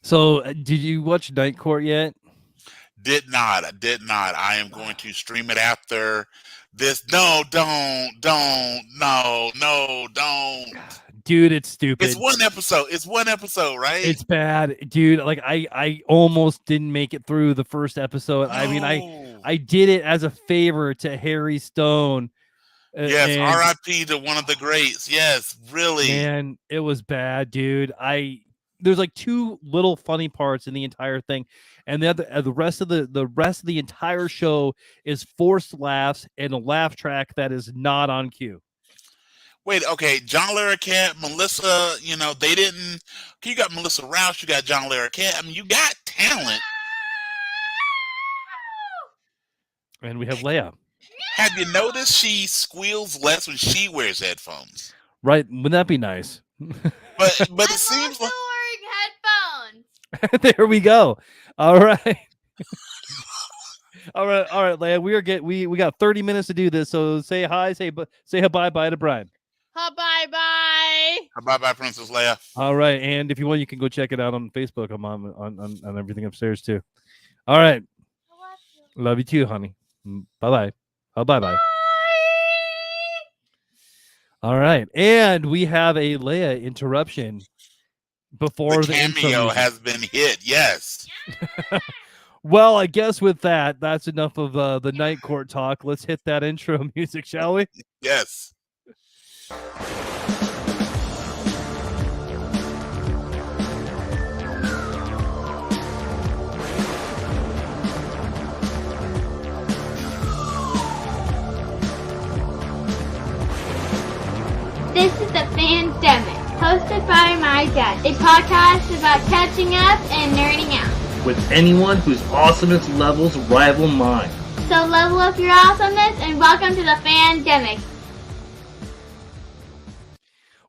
So, did you watch Night Court yet? Did not. I did not. I am going to stream it after this. No, don't. Dude, it's It's stupid. one episode. It's one episode, right? It's bad, dude. Like I almost didn't make it through the first episode. I mean, No. I did it as a favor to Harry Stone, Yes, and R.I.P. to one of the greats. Yes, really. man, it was bad, dude. There's like two little funny parts in the entire thing, and the rest of the rest of the entire show is forced laughs and a laugh track that is not on cue. Wait, okay. John Larroquette, Melissa, they didn't. You got Melissa Rouse, you got John Larroquette. I mean, you got talent. And we have Leia, Have you noticed she squeals less when she wears headphones? right? Wouldn't that be nice? But it I'm seems also like wearing headphones. There we go. All right. All right, Leia. We got 30 minutes to do this. So say hi, say bye bye to Brian. Bye bye. bye bye, Princess Leia. All right, and if you want, you can go check it out on Facebook. I'm on everything upstairs too. All right, love you too, honey. Bye bye. Oh, bye bye. All right, and we have a Leia interruption before the intro cameo music. has been hit. Yes. Well, I guess with that's enough of the night court talk. Let's hit that intro music, shall we? Yes. This is the Fandemic, hosted by my dad. A podcast about catching up and nerding out. With anyone whose awesomeness levels rival mine. So level up your awesomeness and welcome to the Fandemic.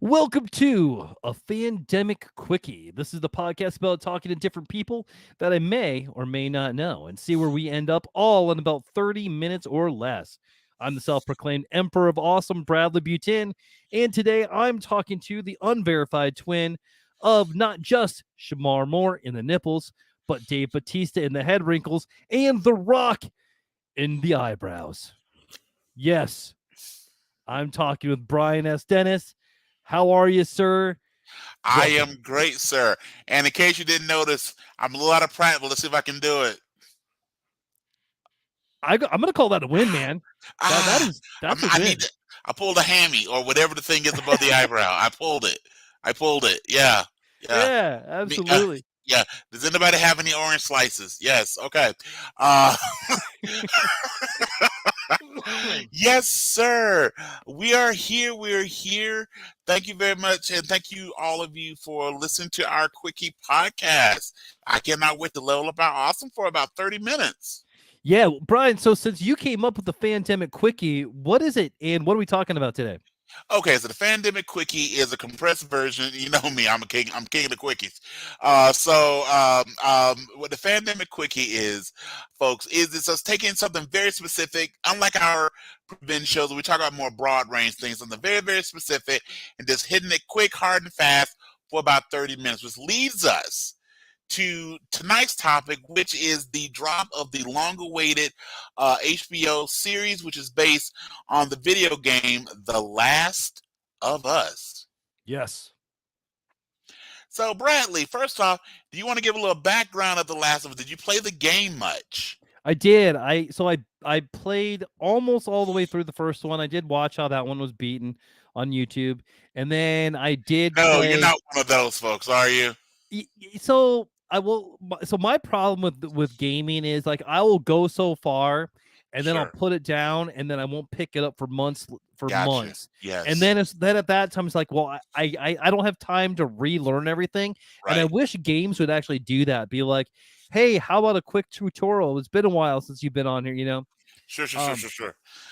Welcome to a Fandemic Quickie. This is the podcast about talking to different people that I may or may not know and see where we end up all in about 30 minutes or less. I'm the self-proclaimed Emperor of Awesome, Bradley Butin, and today I'm talking to the unverified twin of not just Shamar Moore in the nipples, but Dave Bautista in the head wrinkles and The Rock in the eyebrows. Yes, I'm talking with Brian S. Dennis. How are you, sir? I am great, sir. And in case you didn't notice, I'm a little out of practice. Let's see if I can do it. I'm going to call that a win, man. That's a win. I pulled a hammy or whatever the thing is above the eyebrow. I pulled it. Yeah. Yeah, absolutely. Yeah. Does anybody have any orange slices? Yes. Okay. Yes, sir. We are here. Thank you very much. And thank you, all of you, for listening to our Quickie podcast. I cannot wait to level up our awesome for about 30 minutes. Yeah, Brian, so since you came up with the Fandemic Quickie, what is it and what are we talking about today? Okay, so the Fandemic Quickie is a compressed version. You know me, I'm king of the quickies. What the Fandemic Quickie is, folks, is it's us taking something very specific, unlike our prevent shows, we talk about more broad range things, something very, very specific, and just hitting it quick, hard, and fast for about 30 minutes, which leads us to tonight's topic, which is the drop of the long-awaited HBO series, which is based on the video game The Last of Us. Yes. So, Bradley, first off, do you want to give a little background of The Last of Us? Did you play the game much? I did. I played almost all the way through the first one. I did watch how that one was beaten on YouTube, and then I did. No, you're not one of those folks, are you? So I will. So my problem with gaming is like I will go so far, and then I'll put it down, and then I won't pick it up for months. Months. Yes. And then at that time it's like, well, I don't have time to relearn everything, right. And I wish games would actually do that. Be like, hey, how about a quick tutorial? It's been a while since you've been on here, you know. Sure.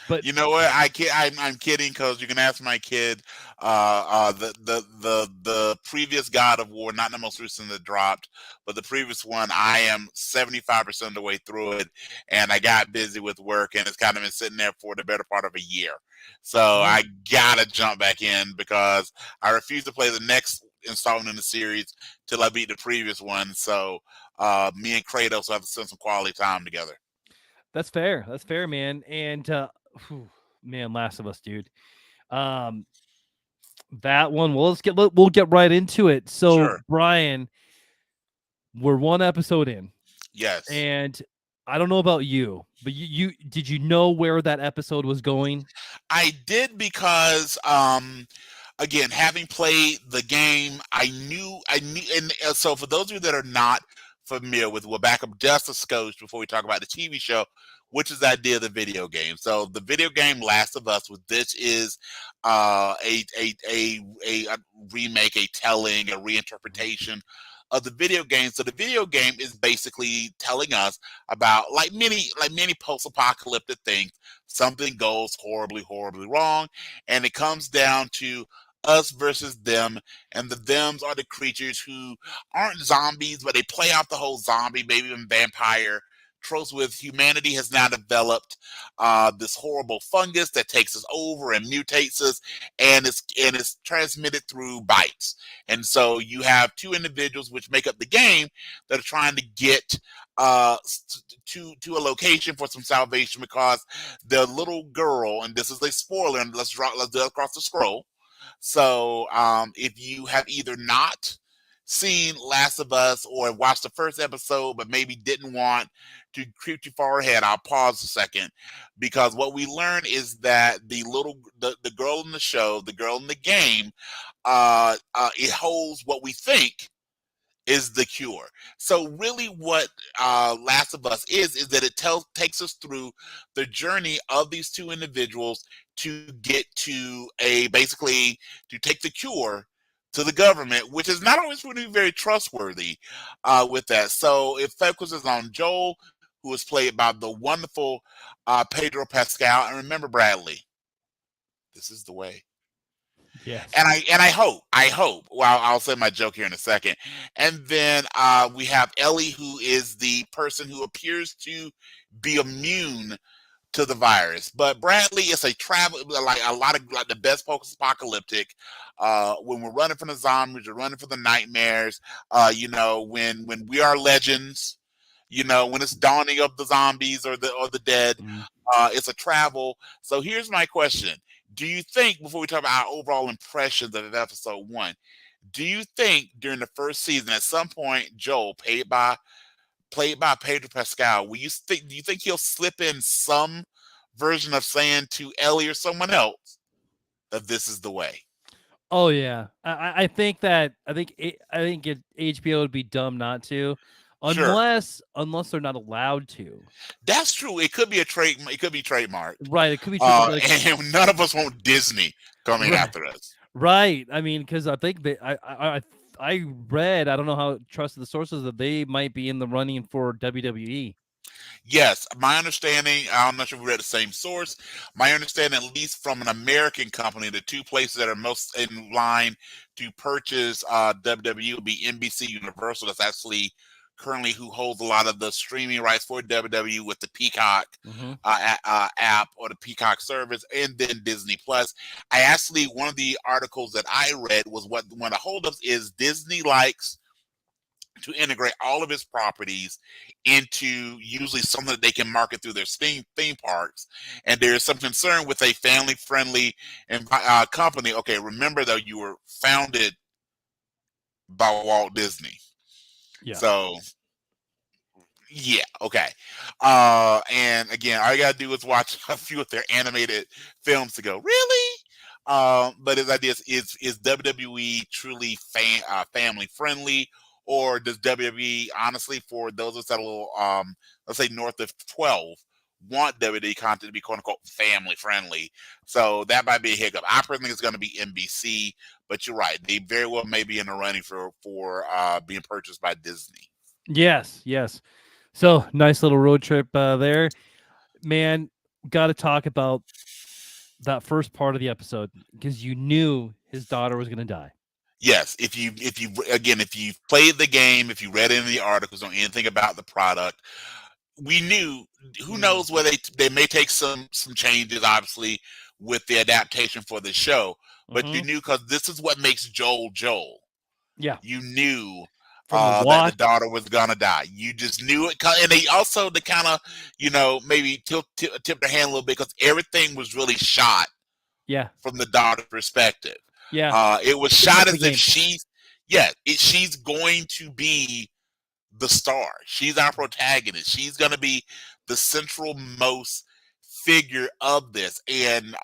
But you know what? I'm kidding, because you can ask my kid. The previous God of War, not the most recent that dropped, but the previous one. I am 75% of the way through it, and I got busy with work, and it's kind of been sitting there for the better part of a year. So I gotta jump back in because I refuse to play the next installment in the series till I beat the previous one. So me and Kratos will have to spend some quality time together. That's fair. That's fair, man. And man, Last of Us, dude. Um, that one. Well, we'll get right into it. So, Sure. Brian, we're one episode in, Yes. and I don't know about you, but you did you know where that episode was going? I did because again, having played the game, I knew, and so for those of you that are not familiar with, we'll back up just a skosh before we talk about the TV show, which is the idea of the video game. So the video game Last of Us, this is a remake, a telling, a reinterpretation of the video game. So the video game is basically telling us about like many post-apocalyptic things, something goes horribly, horribly wrong, and it comes down to us versus them, and the thems are the creatures who aren't zombies, but they play out the whole zombie, maybe even vampire tropes. With humanity has now developed this horrible fungus that takes us over and mutates us, and it's transmitted through bites. And so you have two individuals which make up the game that are trying to get to a location for some salvation, because the little girl, and this is a spoiler, and let's do it across the scroll. So if you have either not seen Last of Us or watched the first episode but maybe didn't want to creep too far ahead, I'll pause a second, because what we learn is that the girl in the show, the girl in the game, it holds what we think is the cure. So really what Last of Us is that it takes us through the journey of these two individuals to get to basically to take the cure to the government, which is not always really very trustworthy with that. So it focuses on Joel, who is played by the wonderful Pedro Pascal. And remember, Bradley, this is the way. Yes. And I hope. Well, I'll say my joke here in a second. And then we have Ellie, who is the person who appears to be immune to the virus. But Bradley is a travel, like a lot of like the best post-apocalyptic. When we're running from the zombies, we're running from the nightmares. When we are legends. When it's dawning of the zombies or the dead. It's a travel. So here's my question. Do you think, before we talk about our overall impressions of episode 1, do you think during the first season, at some point, Joel, played by Pedro Pascal, do you think he'll slip in some version of saying to Ellie or someone else that this is the way? Oh yeah, I think HBO would be dumb not to, Sure. unless they're not allowed to. That's true. It could be it could be trademarked. Right, it could be like, And none of us want Disney coming right, after us. right. I mean, because I think I read, I don't know how trusted the sources, that they might be in the running for WWE. Yes, my understanding, I'm not sure if we read the same source. My understanding, at least from an American company, the two places that are most in line to purchase WWE would be NBC Universal. That's actually currently who holds a lot of the streaming rights for WWE with the Peacock app or the Peacock service, and then Disney Plus. One of the articles that I read was one of the holdups is Disney likes to integrate all of its properties into usually something that they can market through their theme parks. And there's some concern with a family-friendly company. Okay, remember though, you were founded by Walt Disney. Yeah. So, yeah, okay. And again, all you gotta do is watch a few of their animated films to go, really? But his idea is WWE truly family friendly, or does WWE honestly, for those of us that are a little let's say north of 12, want WWE content to be quote unquote family friendly? So that might be a hiccup. I personally think it's going to be NBC, but you're right, they very well may be in the running for being purchased by Disney. Yes. So nice little road trip there, man. Got to talk about that first part of the episode, because you knew his daughter was going to die. Yes, if you played the game, if you read any of the articles on anything about the product, we knew. Who knows where they may take some changes, obviously, with the adaptation for the show, but you knew, because this is what makes Joel Joel. Yeah. You knew From the that the watch. daughter was gonna die. You just knew it, and they kind of, maybe tip their hand a little bit because everything was really shot Yeah. from the daughter's perspective. Yeah. It was Picking up shot the as if game. she's going to be the star. She's our protagonist. She's going to be the central most figure of this. And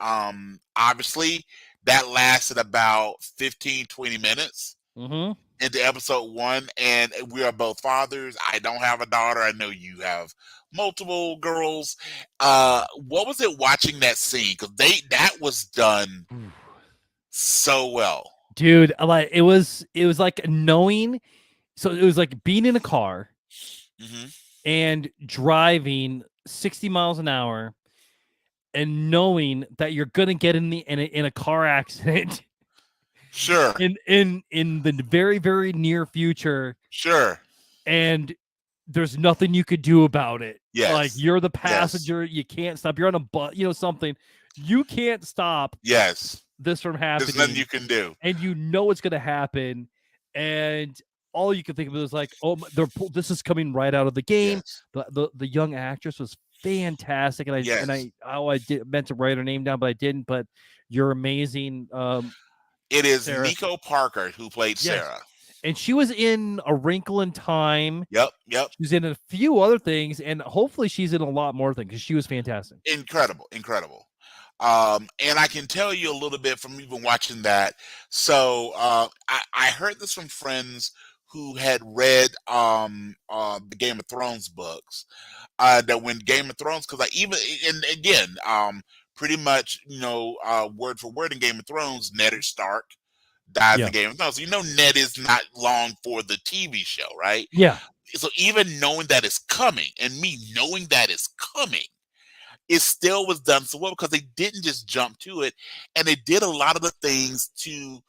obviously, that lasted about 15, 20 minutes Mm-hmm. into episode 1. And we are both fathers. I don't have a daughter. I know you have multiple girls. What was it watching that scene? Because that was done so well. Dude, like it was like knowing. So it was like being in a car Hmm. and driving 60 miles an hour and knowing that you're gonna get in a car accident Sure. in the very, very near future, Sure. and there's nothing you could do about it. Like Yes. you're the Yes. passenger, you can't stop. You're on a bus, something. You can't stop Yes. this from There's nothing happening, you can do. and you know it's gonna happen, and all you can think of is like, oh, this is coming right out of the game. Yes. The young actress was fantastic, and Yes. I meant to write her name down, but I didn't. But you're amazing. It is Sarah. Nico Parker who played Yes. Sarah. And she was in A Wrinkle in Time. Yep. She's in a few other things, and hopefully she's in a lot more things because she was fantastic. Incredible. And I can tell you a little bit from even watching that. So I heard this from friends who had read the Game of Thrones books. That when Game of Thrones, because and again, pretty much, word for word in Game of Thrones, Ned Stark dies in Game of Thrones. So Ned is not long for the TV show, right? Yeah. So even knowing that it's coming, and me knowing that it's coming, it still was done so well because they didn't just jump to it, and they did a lot of the things to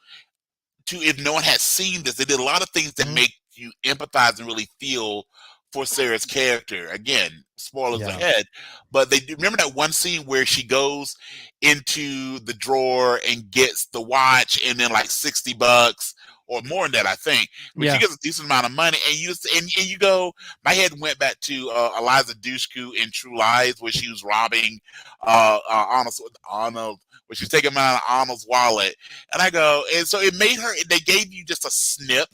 if no one has seen this, they did a lot of things that make you empathize and really feel for Sarah's character. Again, spoilers ahead, but they do remember that one scene where she goes into the drawer and gets the watch, and then like $60 or more than that, I think. But she gets a decent amount of money, and you go. My head went back to Eliza Dushku in True Lies, where she was robbing Arnold, where she's taking out Arnold's wallet, and I go, and so it made her. They gave you just a snip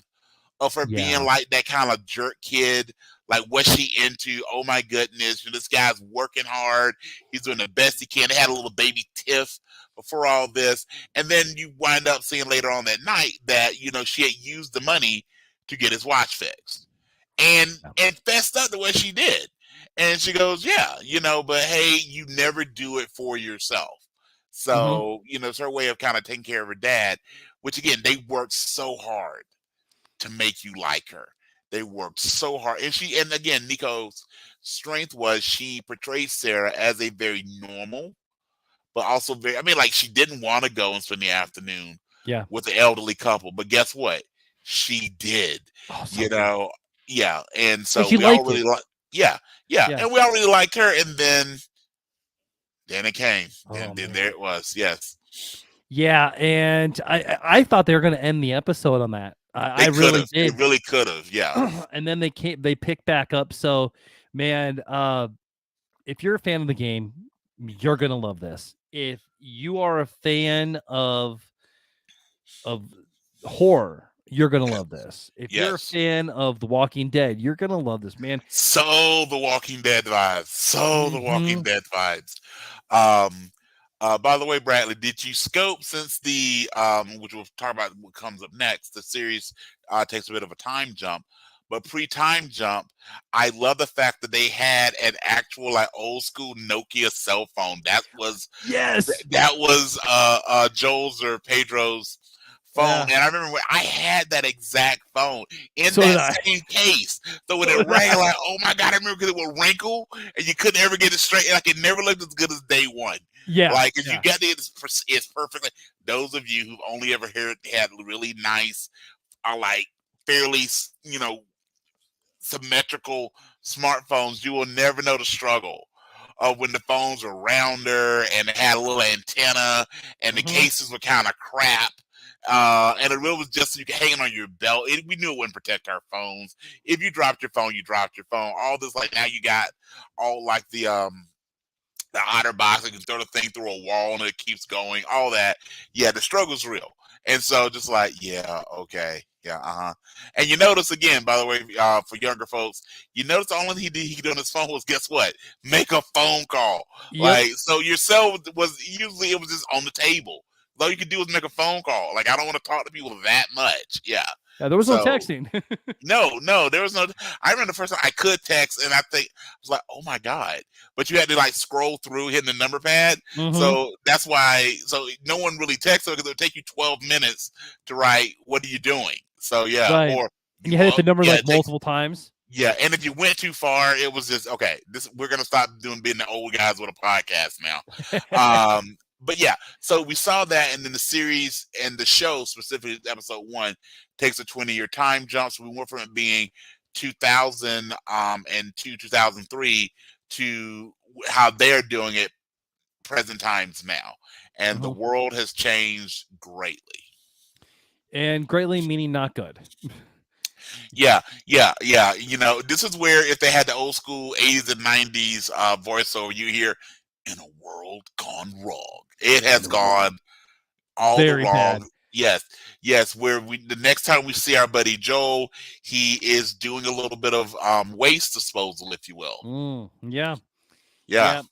of her being like that kind of jerk kid. Like, what's she into? Oh my goodness, this guy's working hard. He's doing the best he can. They had a little baby Tiff before all this. And then you wind up seeing later on that night that, she had used the money to get his watch fixed. And fessed up to what she did. And she goes, but hey, you never do it for yourself. So, it's her way of kind of taking care of her dad, which again, they worked so hard to make you like her. They worked so hard. And again, Nico's strength was she portrayed Sarah as a very normal, but also like she didn't want to go and spend the afternoon with the elderly couple. But guess what? She did. Oh, And so she we all liked really it. liked and we all really liked her. And then it came. Then there it was. Yes. Yeah, and I thought they were going to end the episode on that. I really did. They really could have, yeah. And then they picked back up. So, man, if you're a fan of the game, you're gonna love this. If you are a fan of horror, you're gonna love this. If you're a fan of The Walking Dead, you're gonna love this, man. So The Walking Dead vibes. By the way, Bradley, did you scope, since the which we'll talk about what comes up next, the series takes a bit of a time jump, but pre-time jump, I love the fact that they had an actual like old school Nokia cell phone. That was Joel's or Pedro's phone, and I remember when I had that exact phone in that same case. So when it rang, like, oh my god, I remember because it would wrinkle and you couldn't ever get it straight. Like, it never looked as good as day one. Yeah, like if you get it, it's perfect. Those of you who've only ever had really nice, like fairly, symmetrical smartphones, you will never know the struggle of when the phones were rounder and it had a little antenna and the cases were kind of crap. And it really was just so you could hang it on your belt. We knew it wouldn't protect our phones. If you dropped your phone, you dropped your phone. All this, like, now you got all like the OtterBox, you can throw the thing through a wall and it keeps going. All that, yeah, the struggle's real. And so, just like, yeah, okay, yeah, And you notice again, by the way, for younger folks, you notice the only thing he could do on his phone was, guess what? Make a phone call. Yep. Like, so your cell was usually, it was just on the table. All you could do was make a phone call. Like, I don't want to talk to people that much. Yeah. Yeah, there was no So, texting. No, there was no. I remember the first time I could text, and I was like, "Oh my god!" But you had to like scroll through, hitting the number pad. Mhm. So that's why. So no one really texted because it would take you 12 minutes to write. What are you doing? So yeah, Right. or You had to hit the number yeah, like multiple times. yeah, and if you went too far, it was just okay. We're gonna stop being the old guys with a podcast now. But yeah, so we saw that, and then the series and the show, specifically episode 1, takes a 20-year time jump. So we went from it being 2000 and 2003 to how they're doing it present times now, and the Mhm. world has changed greatly. And greatly meaning not good. Yeah. You know, this is where if they had the old school 80s and 90s voiceover, you hear "in a world gone wrong." It has gone all Very the wrong. bad. Yes. Where the next time we see our buddy Joel, he is doing a little bit of waste disposal, if you will. Yeah. Yeah.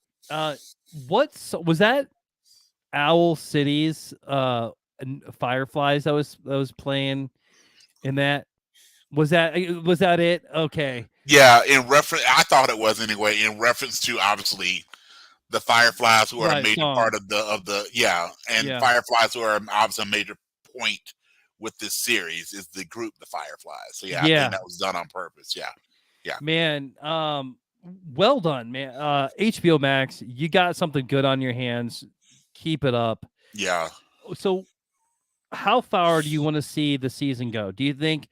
What was that? Owl Cities, Fireflies. That was playing in that. Was that it? Okay. Yeah. In reference, I thought it was anyway. In reference to obviously the Fireflies, who are a Right, major song. part of the and Yeah. Fireflies, who are obviously a major point with this series, is the group the Fireflies. So yeah, I Yeah. think that was done on purpose. Yeah. Man, well done, man. HBO Max, you got something good on your hands. Keep it up. Yeah. So, how far do you want to see the season go? Do you think?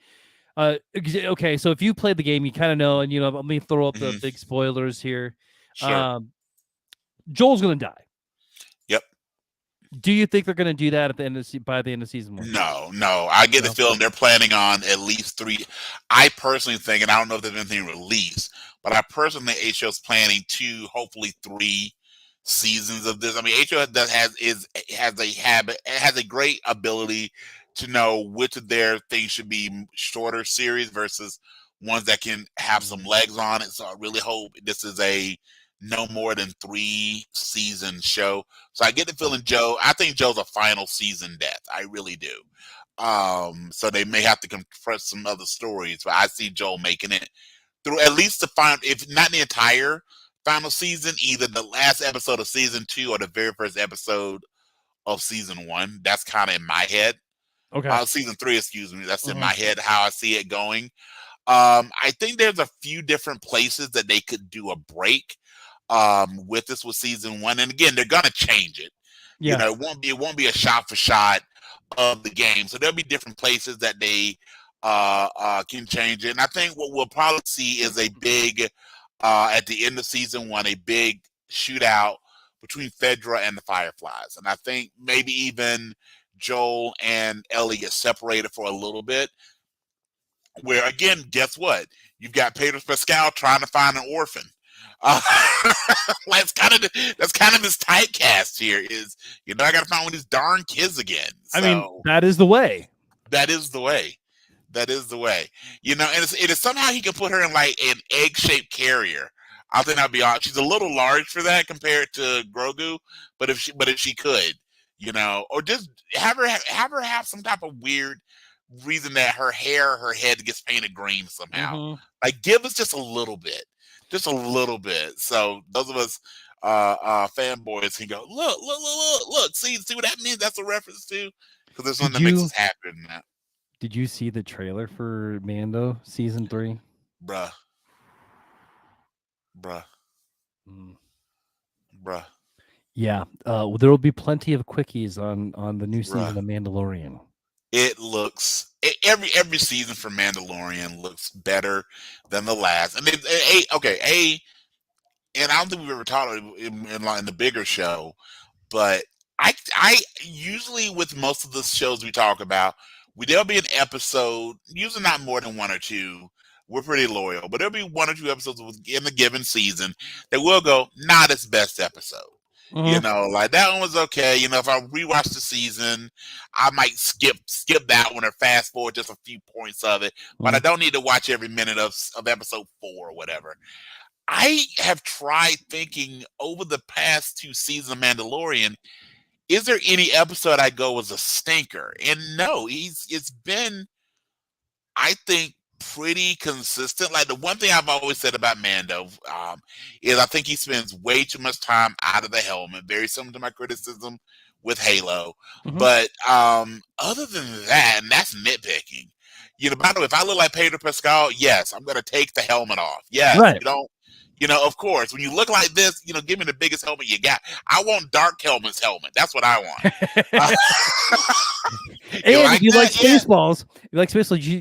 Okay, so if you played the game, you kind of know, and let me throw up the Mhm. big spoilers here. Sure. Joel's gonna die. Yep. Do you think they're gonna do that at the end of by the end of season 1? No. I get the feeling they're planning on at least 3. I personally think, and I don't know if there's anything released, but I personally think HBO's planning 2, hopefully 3 seasons of this. I mean, HBO has a great ability to know which of their things should be shorter series versus ones that can have some legs on it. So I really hope this is a no more than 3 season show. So I get the feeling I think Joe's a final season death. I really do. So they may have to compress some other stories, but I see Joel making it through at least the final, if not the entire final season, either the last episode of season 2 or the very first episode of season 1. That's kind of in my head. Okay. Season 3, excuse me. That's in Mhm. my head how I see it going. I think there's a few different places that they could do a break with this with season 1, and again, they're gonna change it. You Yeah. know, it won't be a shot for shot of the game. So there'll be different places that they can change it. And I think what we'll probably see is a big at the end of season 1, a big shootout between Fedra and the Fireflies. And I think maybe even Joel and Ellie get separated for a little bit. Where again, guess what? You've got Pedro Pascal trying to find an orphan. Uh, that's kind of his typecast here. Is I got to find one of these darn kids again. So I mean, that is the way. that is the way. That is the way. And it is somehow he can put her in like an egg-shaped carrier. I think that'd be odd. She's a little large for that compared to Grogu, but if she could, or just have her have some type of weird reason that her head gets painted green somehow. Mhm. Like, give us just a little bit. So those of us fanboys can go, look, see what that means? That's a reference to, because there's something that makes us happy in that. Did you see the trailer for Mando season 3? Bruh. Mm. Yeah. There will be plenty of quickies on the new season of Mandalorian. It looks every season for Mandalorian looks better than the last. And and I don't think we've ever talked in the bigger show, but I usually, with most of the shows we talk about, there'll be an episode, usually not more than one or two. We're pretty loyal, but there'll be one or two episodes in the given season that will go, not its best episode. You Mhm. know, like that one was okay. You know, if I rewatch the season, I might skip that one or fast forward just a few points of it. But I Mhm. don't need to watch every minute of episode 4 or whatever. I have tried thinking over the past 2 seasons of Mandalorian, is there any episode I go was a stinker? And no, it's been, I think, pretty consistent. Like the one thing I've always said about Mando, is I think he spends way too much time out of the helmet. Very similar to my criticism with Halo. Mhm. But other than that, and that's nitpicking. You know, by the way, if I look like Pedro Pascal, yes, I'm gonna take the helmet off. Yes, Right. you don't. You know, of course, when you look like this, you know, give me the biggest helmet you got. I want Dark Helmet's helmet. That's what I want. Uh, you And if like you like that? Yeah. Spaceballs,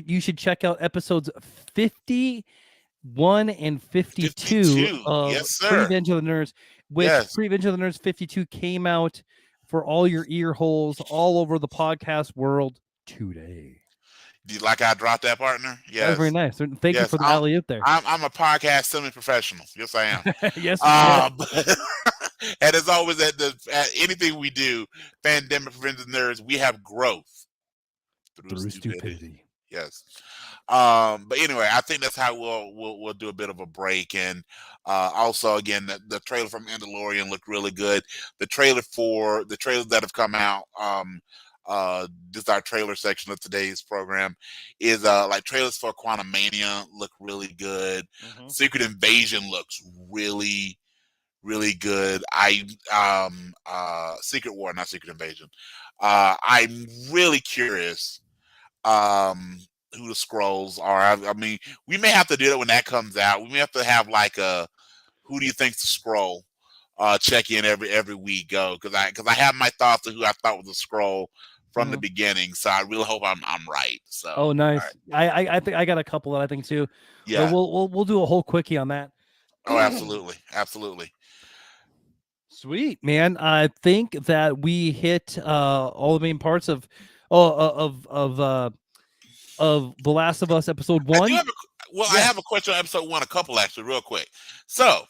you should check out episodes 51 and 52 52. of Yes, sir. Revenge of the Nerds, which Yes. Revenge of the Nerds 52 came out for all your ear holes all over the podcast world today. Do you like how I dropped that, partner? That was very Yes. nice. Thank you Yes. for the alley-oop there. I'm a podcast semi-professional. Yes, I am. Yes, yes. But, and as always, at anything we do, Fandemic Friends and Nerds, we have growth through stupidity. Yes. But anyway, I think that's how we'll do a bit of a break. And also, again, the trailer from Mandalorian looked really good. The trailers that have come out, this is our trailer section of today's program, is like trailers for Quantum Mania look really good. Mhm. Secret Invasion looks really, really good. Secret War, not Secret Invasion. I'm really curious who the scrolls are. I mean, we may have to do that when that comes out. We may have to have like a who do you think's the scroll check in every week go, because I have my thoughts of who I thought was a scroll from the Mhm. beginning. So I really hope I'm right. So Oh, all nice. right. I think I got a couple that I think too. But Yeah. we'll do a whole quickie on that. Oh, absolutely. Absolutely. Sweet, man. I think that we hit all the main parts of oh, of The Last of Us episode I do 1. have I Yeah. have a question on episode 1, a couple actually, real quick. So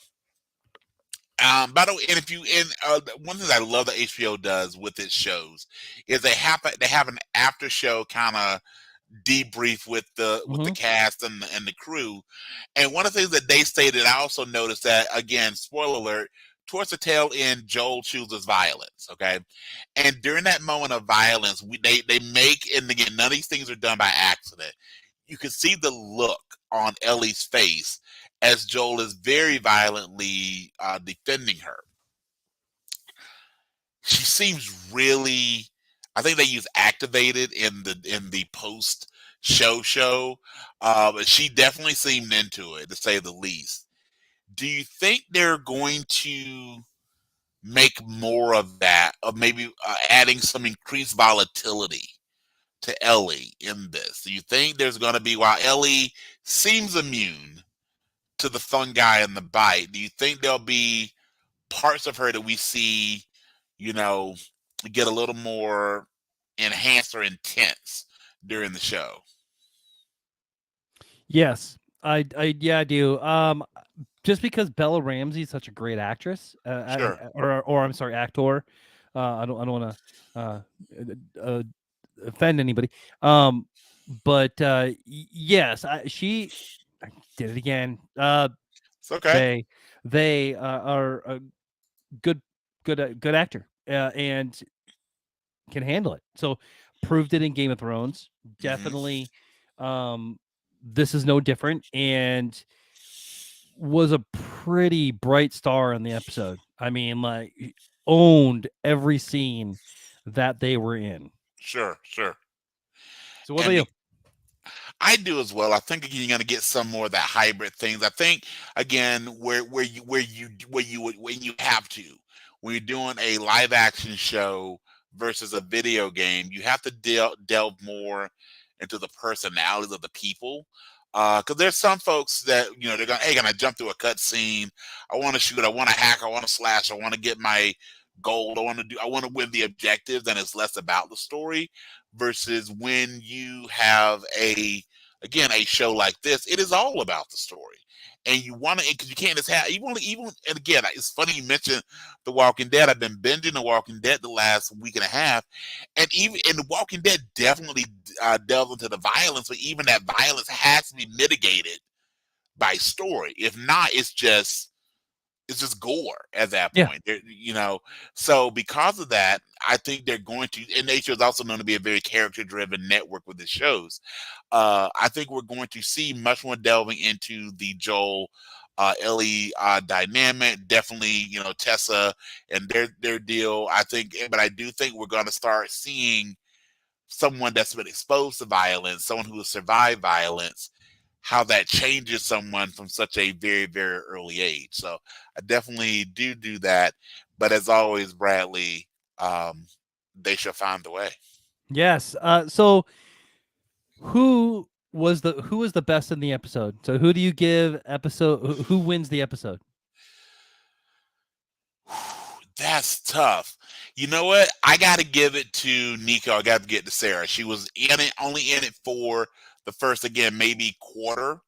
by the way, and if you one thing I love that HBO does with its shows is they have an after show kind of debrief with the Mhm. cast and the crew. And one of the things that they stated, I also noticed that, again, spoiler alert, towards the tail end, Joel chooses violence. Okay, and during that moment of violence, they make, and again, none of these things are done by accident. You can see the look on Ellie's face as Joel is very violently defending her. She seems really, I think they use activated in the post show, but she definitely seemed into it, to say the least. Do you think they're going to make more of that, of maybe adding some increased volatility to Ellie in this? Do you think there's going to be, while Ellie seems immune to the fungi and the bite, do you think there'll be parts of her that we see, you know, get a little more enhanced or intense during the show? Yes. I do. Just because Bella Ramsey is such a great actress, Sure. or I'm sorry, actor. I don't want to offend anybody. But yes, she did it again. It's okay. They are a good actor, and can handle it. So proved it in Game of Thrones. Hmm. Definitely, this is no different, and was a pretty bright star in the episode. I mean, like, owned every scene that they were in. Sure, sure. So what about And you? I do as well. I think again, you're going to get some more of that hybrid things. I think again, when you have to, when you're doing a live action show versus a video game, you have to delve more into the personalities of the people. Because there's some folks that, you know, they're going, hey, can I jump through a cut scene? I want to shoot, I want to hack, I want to slash, I want to get my gold. I want to win the objectives, and it's less about the story versus when you have a show like this, it is all about the story. And you want to, because you can't just have, even, and again, it's funny you mentioned The Walking Dead. I've been binging The Walking Dead the last week and a half, and The Walking Dead definitely delves into the violence, but even that violence has to be mitigated by story. If not, it's just gore at that Yeah. point. So because of that, I think they're going to, and nature is also known to be a very character driven network with the shows. I think we're going to see much more delving into the Joel Ellie dynamic. Definitely, Tessa and their deal. But I do think we're going to start seeing someone that's been exposed to violence, someone who has survived violence, how that changes someone from such a very, very early age. So I definitely do that. But as always, Bradley, they shall find the way. Yes. So who was the best in the episode? So who do you give episode? Who wins the episode? That's tough. You know what? I got to give it to Nico. I got to get to Sarah. She was only in it for the first, again, maybe quarter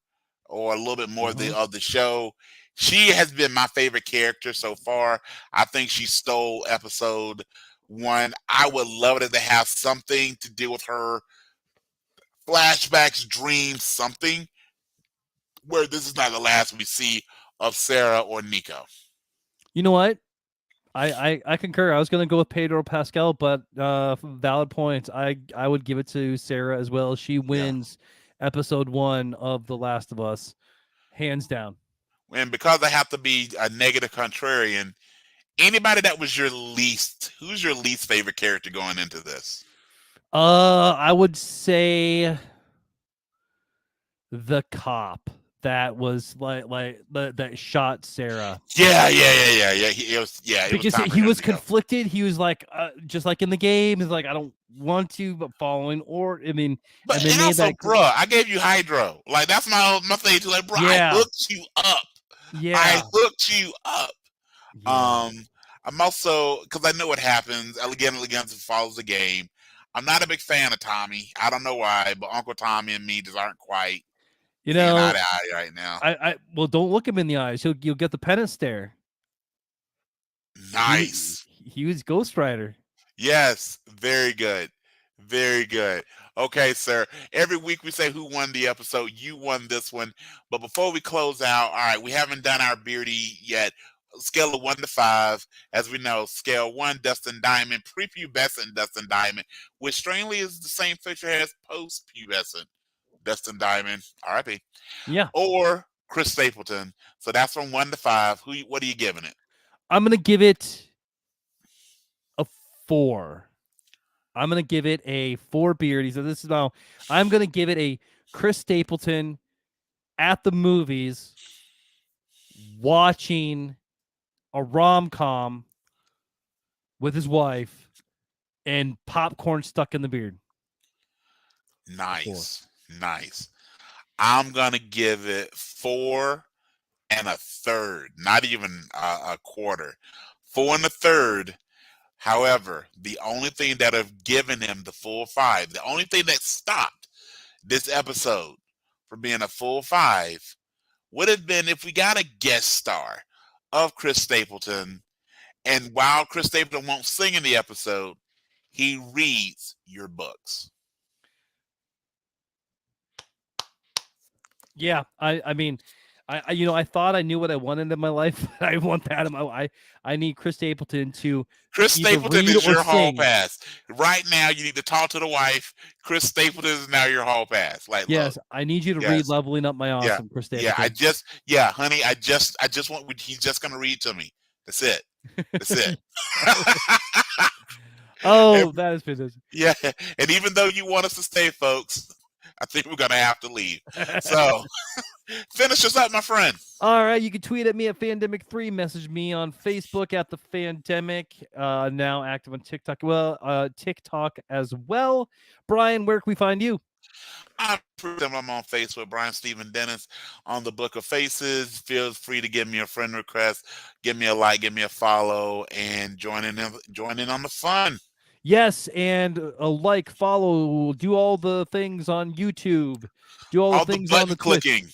or a little bit more of the show. She has been my favorite character so far. I think she stole episode 1. I would love it to have something to do with her flashbacks, dreams, something where this is not the last we see of Sarah or Nico. You know what? I concur. I was going to go with Pedro Pascal, but valid points. I would give it to Sarah as well. She wins episode 1 of The Last of Us, hands down. And because I have to be a negative contrarian, anybody that was who's your least favorite character going into this? I would say the cop that was that shot Sarah. Yeah. Because he was conflicted. He was like, just like in the game, he's like, I don't want to, but following or I mean, but and they made also, that. Bruh, I gave you Hydro. Like that's my thing too. Like, bro, Yeah. I hooked you up. Yeah, I hooked you up. Yeah. I'm also, because I know what happens. Again, follows the game. I'm not a big fan of Tommy. I don't know why, but Uncle Tommy and me just aren't quite eye to eye right now. Well, don't look him in the eyes. You'll get the penance stare. Nice. He was Ghost Rider. Yes, very good. Very good. Okay, sir. Every week we say who won the episode. You won this one. But before we close out, all right, we haven't done our Beardy yet. Scale of 1 to 5. As we know, scale 1, Dustin Diamond, prepubescent Dustin Diamond, which strangely is the same picture as post-pubescent Dustin Diamond. R.I.P. Yeah. Or Chris Stapleton. So that's from 1 to 5. What are you giving it? I'm gonna give it a 4. I'm gonna give it a 4 Beardy. So this is now. I'm gonna give it a Chris Stapleton at the movies watching a rom-com with his wife and popcorn stuck in the beard. Nice. I'm gonna give it 4 1/3, not even a quarter. 4 1/3. However, the only thing that have given him the full 5, the only thing that stopped this episode from being a full 5 would have been if we got a guest star of Chris Stapleton, and while Chris Stapleton won't sing in the episode, he reads your books. Yeah, I mean, I thought I knew what I wanted in my life. I want that in my I need Chris Stapleton to. Chris Stapleton is your hall sing. pass. Right now, you need to talk to the wife. Chris Stapleton is now your hall pass. Like, yes, look, I need you to read "Leveling Up My Awesome," Chris Stapleton. Honey, I just want. He's just gonna read to me. That's it. Oh, that is fantastic. Yeah, and even though you want us to stay, folks, I think we're gonna have to leave. So, finish us up, my friend. All right, you can tweet at me at Fandemic3, message me on Facebook at the Fandemic. Now active on TikTok. TikTok as well. Brian, where can we find you? I'm on Facebook, Brian Stephen Dennis on the Book of Faces. Feel free to give me a friend request, give me a like, give me a follow, and join in on the fun. Yes, and a like, follow, do all the things on YouTube, do all the things on the Twitch, clicking,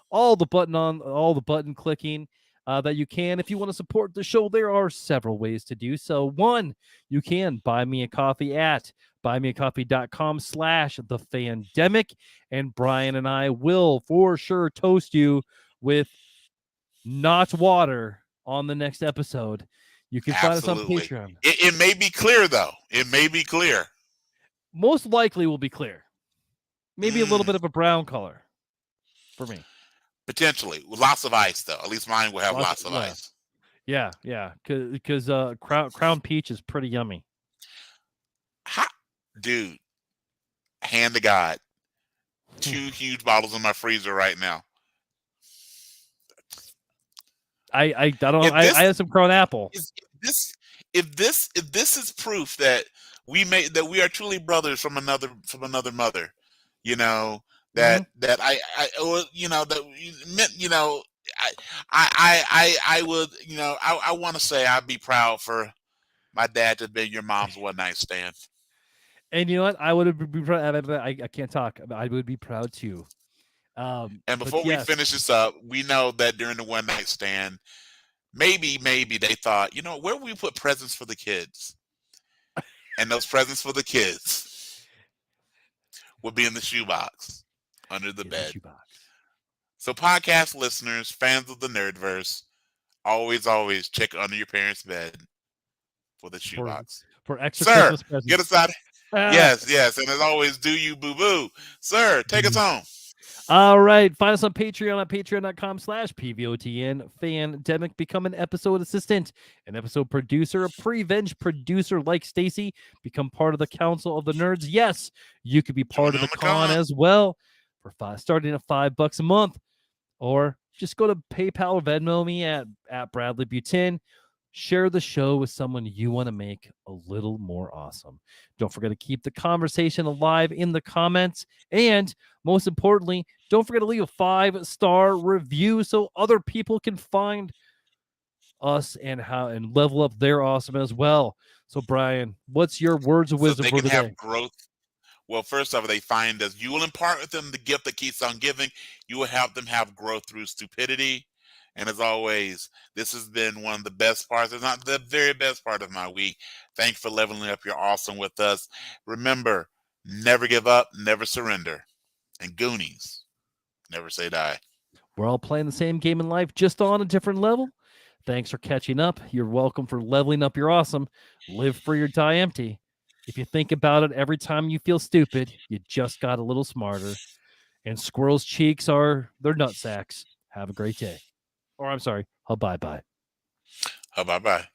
all the button clicking that you can. If you want to support the show, there are several ways to do so. One, you can buy me a coffee at buymeacoffee.com/thefandemic, and Brian and I will for sure toast you with not water on the next episode. You can find us on absolutely. Patreon. It may be clear though. It may be clear. Most likely will be clear. Maybe a little bit of a brown color for me. Potentially. With lots of ice though. At least mine will have lots of ice. Yeah. Because Crown Peach is pretty yummy. Dude, hand to God. 2 huge bottles in my freezer right now. I don't know. I have some Crown Apple. If this is proof that we are truly brothers from another mother, you know, that I would, you know, I want to say I'd be proud for my dad to be your mom's one night stand. And you know what? I would be proud. I can't talk. I would be proud too. And before we finish this up, we know that during the one night stand, maybe they thought, you know, where would we put presents for the kids? And those presents for the kids would be in the shoebox under the bed. So podcast listeners, fans of the Nerdverse, always check under your parents' bed for the shoebox. For extra Sir, Christmas presents. get us out. Yes. And as always, do you boo-boo. Sir, take us home. All right. Find us on Patreon at patreon.com/PVOTN Fandemic. Become an episode assistant, an episode producer, a pre-venge producer like Stacy. Become part of the Council of the Nerds. Yes, you could be part of the con as well for starting at $5 a month. Or just go to PayPal or Venmo me at Bradley Butin. Share the show with someone you want to make a little more awesome. Don't forget to keep the conversation alive in the comments. And most importantly, don't forget to leave a 5-star review so other people can find us and level up their awesome as well. So, Brian, what's your words of wisdom for the day? Have growth. Well, first off, they find us. You will impart with them the gift that keeps on giving. You will help them have growth through stupidity. And as always, this has been one of the best parts, if not the very best part of my week. Thanks for leveling up your awesome with us. Remember, never give up, never surrender. And Goonies, never say die. We're all playing the same game in life, just on a different level. Thanks for catching up. You're welcome for leveling up your awesome. Live free or die empty. If you think about it, every time you feel stupid, you just got a little smarter. And squirrels' cheeks are their nut sacks. Have a great day. Or I'm sorry, bye-bye. Bye-bye.